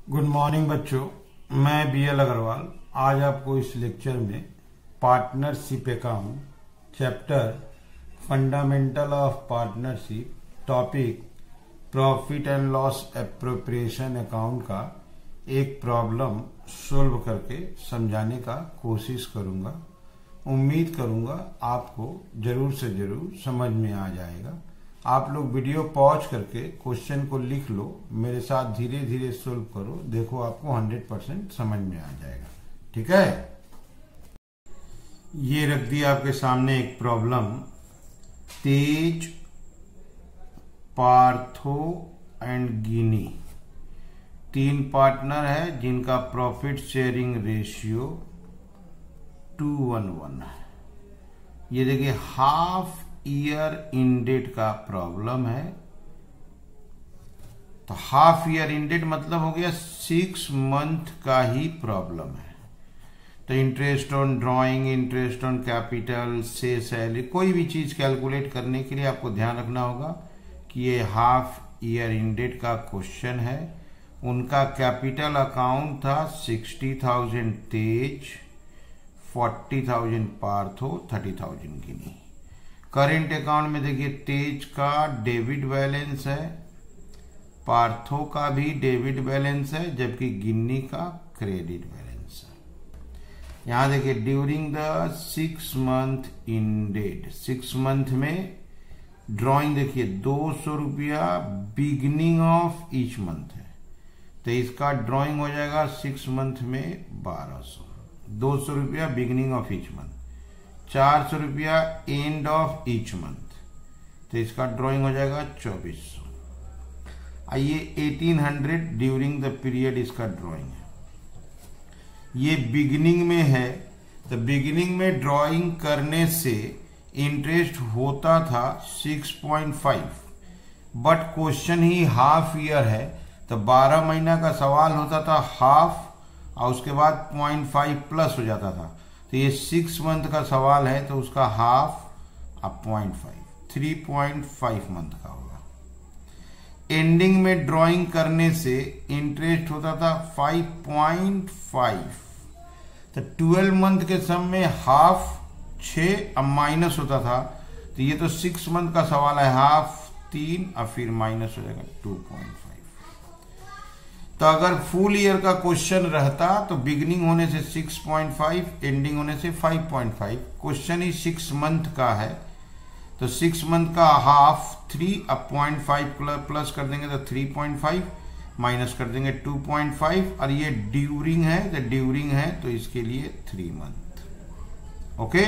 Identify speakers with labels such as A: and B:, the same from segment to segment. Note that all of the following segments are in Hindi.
A: गुड मॉर्निंग बच्चों, मैं BL अग्रवाल आज आपको इस लेक्चर में partnership account chapter fundamental of partnership topic profit and loss appropriation account का एक प्रॉब्लम सोल्व करके समझाने का कोशिश करूंगा। उम्मीद करूंगा आपको जरूर से जरूर समझ में आ जाएगा। आप लोग वीडियो पॉज करके क्वेश्चन को लिख लो, मेरे साथ धीरे धीरे सोल्व करो, देखो आपको 100% समझ में आ जाएगा। ठीक है, ये रख दी आपके सामने एक problem. Tej, Partho and Guinea 3 partner है जिनका प्रॉफिट शेयरिंग रेशियो 2:1 है। ये देखिए हाफ ईयर इंडेड का प्रॉब्लम है। तो हाफ ईयर इंडेड मतलब हो गया 6 मंथ का ही प्रॉब्लम है। तो interest on drawing, interest on capital से सैलरी, कोई भी चीज कैलकुलेट करने के लिए आपको ध्यान रखना होगा कि ये हाफ ईयर इंडेड का क्वेश्चन है। उनका कैपिटल अकाउंट था 60,000 तेज, 40,000 पार्थो, 30,000 गिनी। करेंट अकाउंट में देखिए तेज का डेबिट बैलेंस है, पार्थो का भी डेबिट बैलेंस है, जबकि गिन्नी का क्रेडिट बैलेंस है। यहां देखिए during the 6 month ended, 6 month में ड्रॉइंग देखिए 200 रुपया बिगिनिंग ऑफ ईच मंथ है। तो इसका ड्रॉइंग हो जाएगा 6 मंथ में 1200, 200 रुपया बिगिनिंग ऑफ ईच मंथ, 400 रुपया एंड ऑफ ईच मंथ। तो इसका ड्राइंग हो जाएगा 2400। आइए 1800 ड्यूरिंग द पीरियड इसका ड्राइंग है। ये बिगिनिंग में है, तो बिगिनिंग में ड्राइंग करने से इंटरेस्ट होता था 6.5, but question he half year है, तो 12 महीना का सवाल होता था हाफ, और उसके बाद 0.5 प्लस हो जाता था। तो ये 6 मंथ का सवाल है, तो उसका हाफ अब 0.5, 3.5 मंथ का होगा। एंडिंग में ड्राइंग करने से इंटरेस्ट होता था 5.5, तो 12 मंथ के सम में हाफ 6 अब माइनस होता था। तो ये तो 6 मंथ का सवाल है, हाफ 3 और फिर माइनस हो जाएगा 2.5। तो अगर फुल ईयर का क्वेश्चन रहता तो बिगिनिंग होने से 6.5, एंडिंग होने से 5.5। क्वेश्चन ही 6 मंथ का है, तो 6 मंथ का हाफ 3, अब 0.5 प्लस कर देंगे तो 3.5, माइनस कर देंगे 2.5, और ये ड्यूरिंग है, तो ड्यूरिंग है तो इसके लिए 3 मंथ। ओके,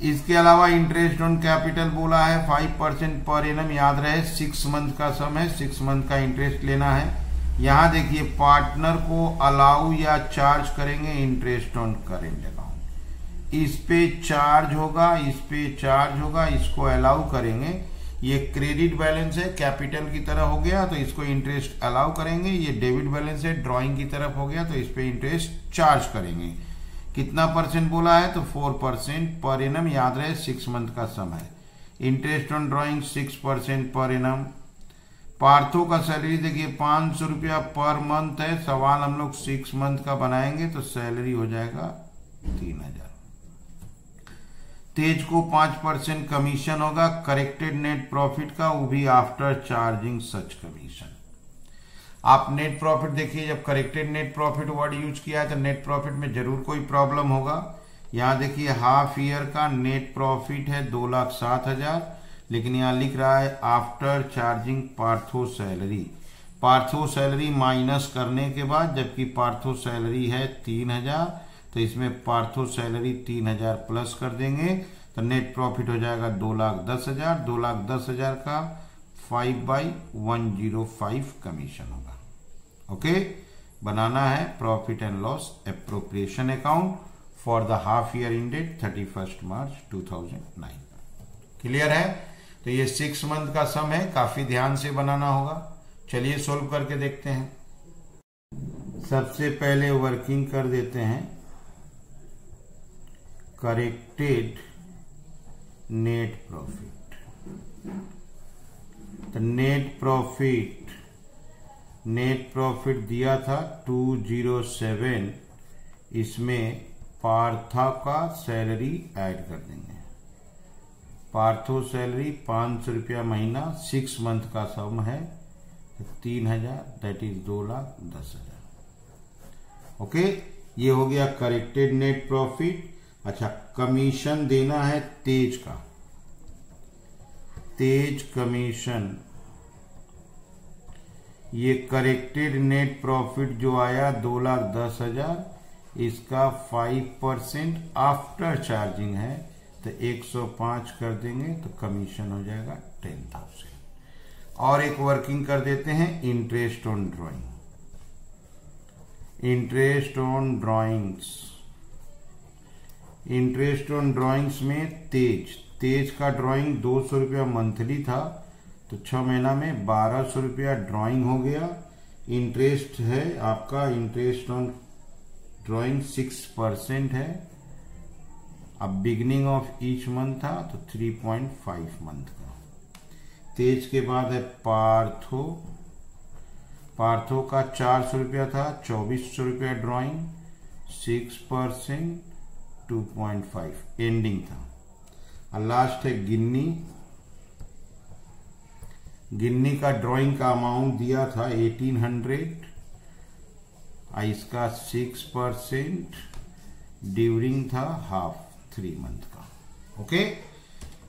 A: इसके अलावा इंटरेस्ट ऑन कैपिटल बोला है 5% पर एनम, याद रहे 6 मंथ का सम है, 6 मंथ का इंटरेस्ट लेना है। यहां देखिए पार्टनर को अलाउ या चार्ज करेंगे इंटरेस्ट ऑन करेंट अकाउंट, इस पे चार्ज होगा, इस पे चार्ज होगा, इसको अलाउ करेंगे। ये क्रेडिट बैलेंस है, कैपिटल की तरह हो गया, तो इसको इंटरेस्ट अलाउ करेंगे। ये डेबिट बैलेंस है, ड्रॉइंग की तरफ हो गया, तो इस पे इंटरेस्ट चार्ज करेंगे। कितना परसेंट बोला है, तो 4% पर एनम, याद रहे 6 मंथ का सम है। Interest on drawing 6% per annum. Partho का सैलरी देखिए 500 रुपया पर मंथ है, सवाल हम लोग 6 मंथ का बनाएंगे, तो सैलरी हो जाएगा 3000। तेज को 5% कमीशन होगा करेक्टेड नेट प्रॉफिट का, वो भी आफ्टर चार्जिंग सच कमीशन। आप नेट प्रॉफिट देखिए, जब corrected net profit word use किया है तो नेट प्रॉफिट में जरूर कोई प्रॉब्लम होगा। यहां देखिए हाफ ईयर का नेट प्रॉफिट है 2,07,000, लेकिन यहां लिख रहा है after charging Partho salary. Partho salary minus करने के बाद, जबकि पार्थो सैलरी है 3,000, तो इसमें पार्थो सैलरी 3,000 प्लस कर देंगे, तो नेट प्रॉफिट हो जाएगा 2,10,000। 2,10,000 का 5/105 कमीशन होगा। ओके, बनाना है profit and loss appropriation account for the half year ended 31 March 2009। Clear है? तो ये 6 मंथ का सम है, काफी ध्यान से बनाना होगा। चलिए सोल्व करके देखते हैं। सबसे पहले वर्किंग कर देते हैं करेक्टेड नेट प्रॉफिट। तो नेट प्रॉफिट नेट प्रॉफिट दिया था 207, इसमें पार्था का सैलरी ऐड कर देंगे। पार्थो सैलरी 500 रुपया महीना, 6 मंथ का सम है 3000, दैट इज 2,10,000। ओके, ये हो गया करेक्टेड नेट प्रॉफिट। अच्छा, कमीशन देना है तेज का, तेज कमीशन। ये करेक्टेड नेट प्रॉफिट जो आया 2,10,000, इसका 5% आफ्टर चार्जिंग है, तो 105 कर देंगे तो कमीशन हो जाएगा 10,000। और एक वर्किंग कर देते हैं interest on drawing. Interest on drawings, interest on drawings में तेज का ड्राइंग 200 रुपया मंथली था, तो 6 महीना में 1200 रुपया ड्राइंग हो गया। इंटरेस्ट है आपका, इंटरेस्ट ऑन ड्राइंग 6% है। अब बिगिनिंग ऑफ ईच मंथ था तो 3.5 मंथ का। तेज के बाद है पार्थो। पार्थो का 400 रुपया था, 2400 रुपया ड्राइंग, 6%, 2.5 एंडिंग था। और लास्ट है गिन्नी। गिन्नी का ड्राइंग का अमाउंट दिया था 1800, इसका 6% ड्यूरिंग था हाफ 3 मंथ का। ओके,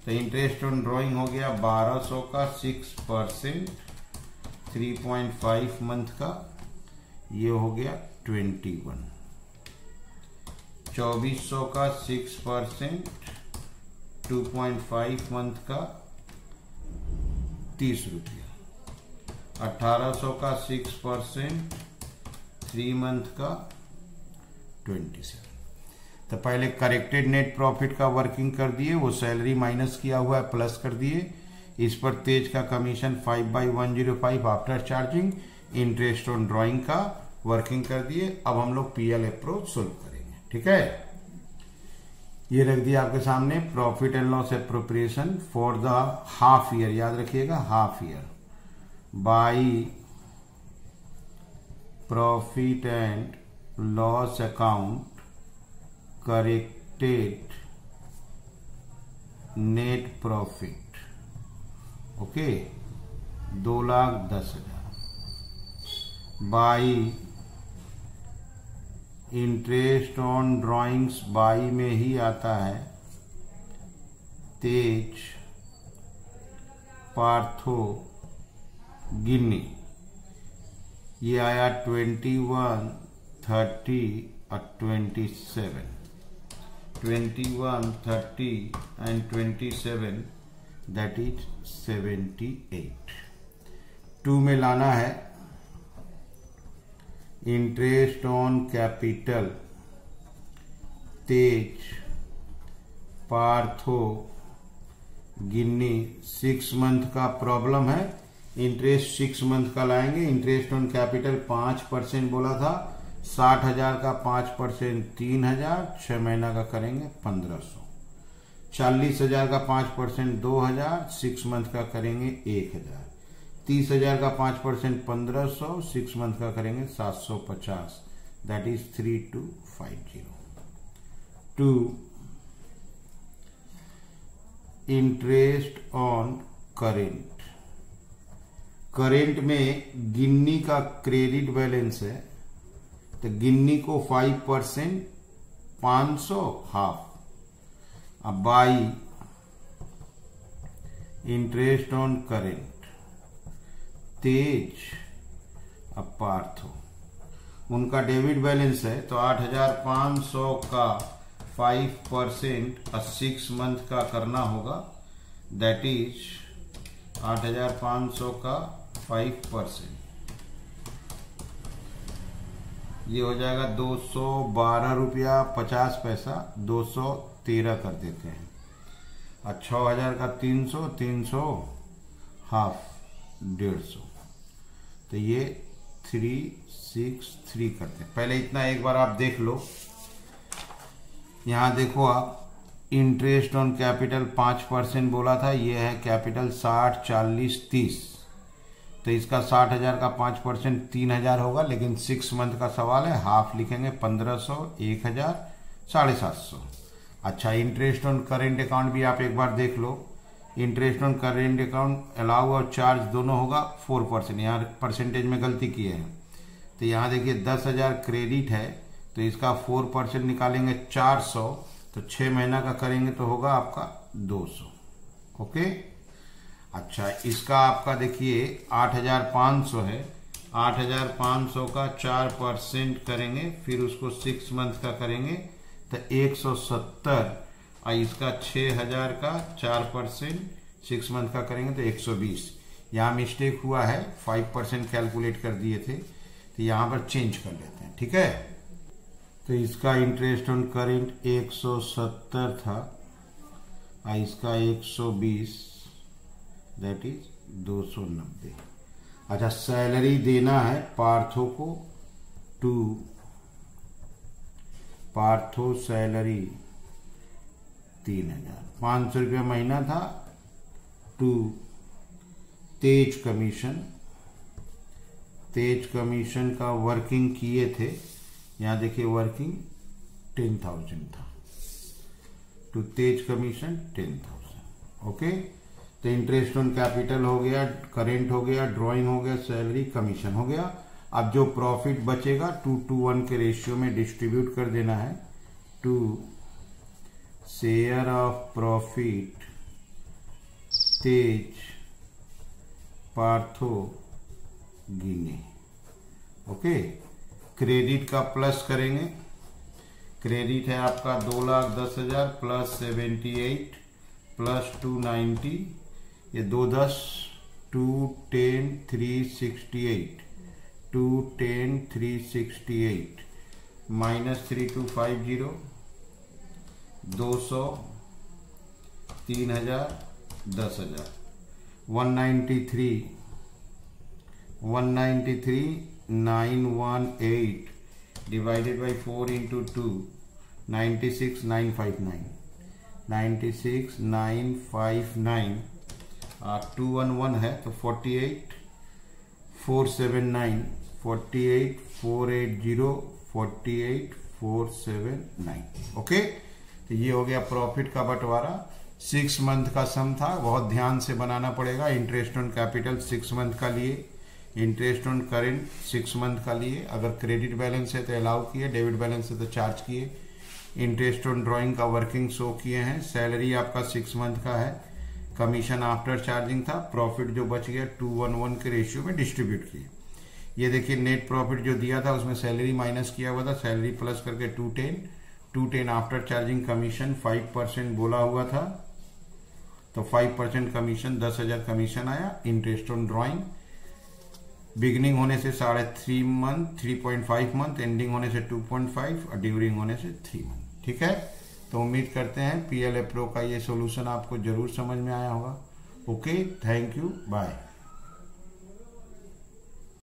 A: तो इंटरेस्ट ऑन ड्राइंग हो गया 1200 का 6%, 3.5 मंथ का, ये हो गया 21। 2400 का 6%, 2.5 मंथ का 30 रुपया। 1800 का 6%, 3 मंथ का 27। तो पहले करेक्टेड नेट प्रॉफिट का वर्किंग कर दिए, वो सैलरी माइनस किया हुआ है प्लस कर दिए। इस पर तेज का commission 5/105 after charging. Interest on drawing का वर्किंग कर दिए। अब हम लोग पीएल अप्रोच सोल्व करेंगे। ठीक है, ये रख दिया आपके सामने profit and loss appropriation for the half year, याद रखिएगा half year, by profit and loss account corrected net profit. Okay, 2,10,000 by interest on drawings, by में ही आता है तेज, पार्थो, गिन्नी। ये आया 21, 30 और 27। 21, 30 and 27, that is 78। 2 में लाना है interest on capital, Tej, Partho, Ginni. 6 month का प्रॉब्लम है, इंटरेस्ट 6 मंथ का लाएंगे। इंटरेस्ट ऑन कैपिटल 5% बोला था, 60,000 का 5% 3,000, 6 महीना का करेंगे 1,500। 40,000 का 5% 2,000, 6 मंथ का करेंगे 1,000। 30,000 का 5% 1,500, 6 मंथ का करेंगे 750, that is 3250। 2 interest on current. Current में गिन्नी का क्रेडिट बैलेंस है, तो गिन्नी को 5%, 500 हाफ। अब बाई इंटरेस्ट ऑन करेंट, तेज, अब पार्थो, उनका डेबिट बैलेंस है, तो 8,500 का 5% और 6 मंथ का करना होगा, दैट इज 8,500 का 5%, ये हो जाएगा 212 रुपया 50 पैसा, 213 कर देते हैं। और 6,000 का 300, 300 हाफ 150, तो ये 363 करते हैं। पहले इतना एक बार आप देख लो। यहां देखो आप, इंटरेस्ट ऑन कैपिटल 5% बोला था, ये है कैपिटल 60, 40, 30। तो इसका 60,000 का 5% 3,000 होगा, लेकिन 6 मंथ का सवाल है, हाफ लिखेंगे 1500, 1000, 750। अच्छा, इंटरेस्ट ऑन करेंट अकाउंट भी आप एक बार देख लो। Interest on current account allow और चार्ज दोनों होगा 4%, यहाँ परसेंटेज में गलती किए हैं। तो यहाँ देखिए 10,000 क्रेडिट है, तो इसका 4% निकालेंगे 400, तो 6 महीना का करेंगे तो होगा आपका 200। ओके। अच्छा, इसका आपका देखिए 8,500 है, 8,500 का 4% करेंगे, फिर उसको 6 मंथ का करेंगे तो 170, और इसका 6,000 का 4% 6 मंथ का करेंगे तो 120। यहाँ मिस्टेक हुआ है, 5% कैलकुलेट कर दिए थे, तो यहाँ पर चेंज कर लेते हैं। ठीक है, तो इसका इंटरेस्ट ऑन करेंट 170 था और इसका 120, दैट इज 290। अच्छा, सैलरी देना है पार्थो को, टू पार्थो सैलरी 3,000, 500 रुपया महीना था। टू तेज कमीशन, तेज कमीशन का वर्किंग किए थे, यहाँ देखिए वर्किंग 10,000 था, टू तेज कमीशन 10,000। ओके, तो इंटरेस्ट ऑन कैपिटल हो गया, करेंट हो गया, ड्राइंग हो गया, सैलरी, कमीशन हो गया। अब जो प्रॉफिट बचेगा 2:1 के रेशियो में डिस्ट्रीब्यूट कर देना है। टू शेयर ऑफ प्रॉफिट तेज पार्थो गिने। ओके, क्रेडिट का प्लस करेंगे, क्रेडिट है आपका 2,10,000 प्लस 78 प्लस 290, ये 210, 210, 368, 210, 368 माइनस 3250, 200, 3,000, 10,000, 193, 918 divided by 4 into 2, 96,959, 96,959, 211 है तो 48,479, 48,480, 48,479। ओके, तो ये हो गया प्रॉफिट का बंटवारा। 6 मंथ का सम था, बहुत ध्यान से बनाना पड़ेगा। इंटरेस्ट ऑन कैपिटल 6 मंथ का लिए, इंटरेस्ट ऑन करेंट 6 मंथ का लिए, अगर क्रेडिट बैलेंस है तो अलाउ किए, डेबिट बैलेंस है तो चार्ज किए। इंटरेस्ट ऑन ड्राइंग का वर्किंग शो किए हैं। सैलरी आपका 6 मंथ का है, कमीशन आफ्टर चार्जिंग था, प्रॉफिट जो बच गया 2:1 के रेशियो में डिस्ट्रीब्यूट किए। ये देखिए नेट प्रॉफिट जो दिया था उसमें सैलरी माइनस किया हुआ था, सैलरी प्लस करके 210 आफ्टर चार्जिंग कमीशन 5% बोला हुआ था, तो 5% कमीशन 10,000 कमीशन आया। इंटरेस्ट ऑन ड्राइंग बिगिनिंग होने से 3.5 मंथ, 3.5 मंथ, एंडिंग होने से 2.5 और ड्यूरिंग होने से 3 मंथ। ठीक है, तो उम्मीद करते हैं PLA Pro का ये सॉल्यूशन आपको जरूर समझ में आया होगा। Okay, thank you, bye.